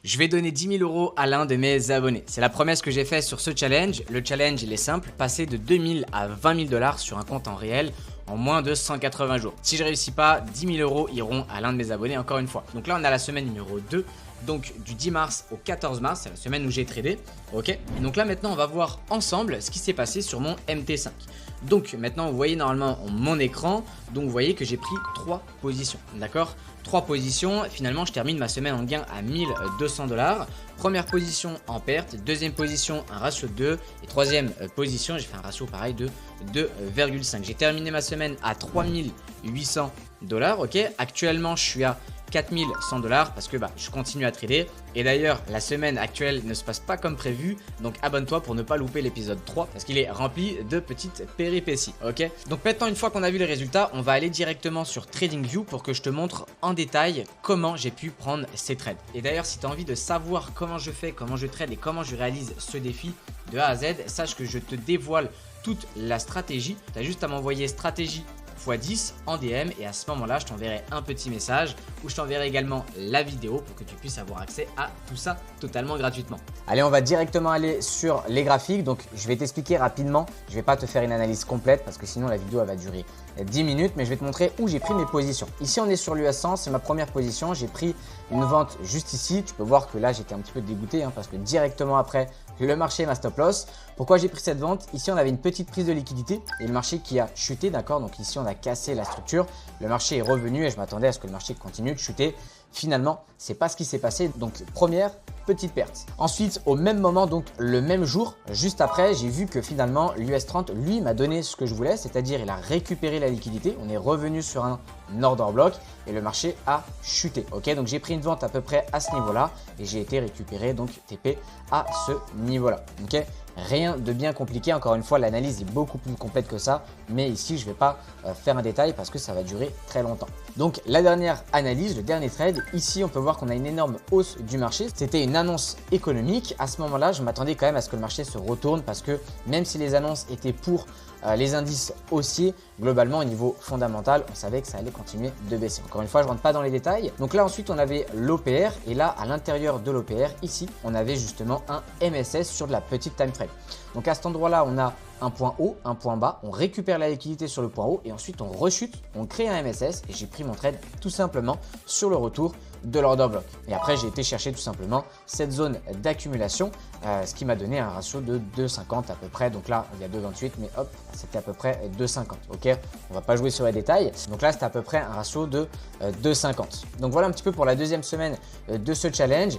Je vais donner 10 000 euros à l'un de mes abonnés. C'est la promesse que j'ai faite sur ce challenge. Le challenge, il est simple, passer de 2 000 à 20 000 dollars sur un compte en réel en moins de 180 jours. Si je réussis pas, 10 000 euros iront à l'un de mes abonnés encore une fois. Donc là, on a la semaine numéro 2. Donc du 10 mars au 14 mars, c'est la semaine où j'ai tradé. Ok. Et donc là, maintenant, on va voir ensemble ce qui s'est passé sur mon MT5. Donc maintenant, vous voyez normalement mon écran. Donc vous voyez que j'ai pris 3 positions. D'accord, 3 positions. Finalement, je termine ma semaine en gain à 1200 dollars. Première position en perte. Deuxième position, un ratio de 2. Et troisième position, j'ai fait un ratio pareil de 2,5. J'ai terminé ma semaine à 3800 dollars. Ok. Actuellement, je suis à 4100 dollars parce que je continue à trader. Et d'ailleurs, la semaine actuelle ne se passe pas comme prévu. Donc abonne-toi pour ne pas louper l'épisode 3 parce qu'il est rempli de petites péripéties. Ok. Donc maintenant, une fois qu'on a vu les résultats, on va aller directement sur TradingView pour que je te montre en détail comment j'ai pu prendre ces trades. Et d'ailleurs, si tu as envie de savoir comment je fais, comment je trade et comment je réalise ce défi de A à Z, sache que je te dévoile toute la stratégie. Tu as juste à m'envoyer stratégie x10 en DM et à ce moment-là, je t'enverrai un petit message où je t'enverrai également la vidéo pour que tu puisses avoir accès à tout ça totalement gratuitement. Allez, on va directement aller sur les graphiques. Donc, je vais t'expliquer rapidement. Je ne vais pas te faire une analyse complète parce que sinon la vidéo elle va durer 10 minutes, mais je vais te montrer où j'ai pris mes positions. Ici, on est sur l'US 100, c'est ma première position. J'ai pris une vente juste ici. Tu peux voir que là, j'étais un petit peu dégoûté parce que directement après, le marché m'a stop loss. Pourquoi j'ai pris cette vente? Ici, on avait une petite prise de liquidité et le marché qui a chuté, d'accord? Donc ici, on a cassé la structure. Le marché est revenu et je m'attendais à ce que le marché continue de chuter. Finalement, c'est pas ce qui s'est passé. Donc, première petite perte. Ensuite, au même moment, donc le même jour, juste après, j'ai vu que finalement, l'US 30, lui, m'a donné ce que je voulais, c'est-à-dire il a récupéré la liquidité. On est revenu sur un order block et le marché a chuté. Ok, donc j'ai pris une vente à peu près à ce niveau-là et j'ai été récupéré donc TP à ce niveau-là. Ok. Rien de bien compliqué, encore une fois l'analyse est beaucoup plus complète que ça, mais ici je ne vais pas faire un détail parce que ça va durer très longtemps. Donc la dernière analyse, le dernier trade, ici on peut voir qu'on a une énorme hausse du marché. C'était une annonce économique, à ce moment-là je m'attendais quand même à ce que le marché se retourne parce que même si les annonces étaient pour les indices haussiers, globalement au niveau fondamental, on savait que ça allait continuer de baisser. Encore une fois, je ne rentre pas dans les détails. Donc là ensuite on avait l'OPR et là à l'intérieur de l'OPR, ici on avait justement un MSS sur de la petite time frame. Donc à cet endroit-là, on a un point haut, un point bas, on récupère la liquidité sur le point haut et ensuite on rechute, on crée un MSS et j'ai pris mon trade tout simplement sur le retour de l'order block. Et après, j'ai été chercher tout simplement cette zone d'accumulation, ce qui m'a donné un ratio de 2,50 à peu près. Donc là, il y a 2,28, mais hop, c'était à peu près 2,50. Ok, on va pas jouer sur les détails. Donc là, c'était à peu près un ratio de 2,50. Donc voilà un petit peu pour la deuxième semaine de ce challenge.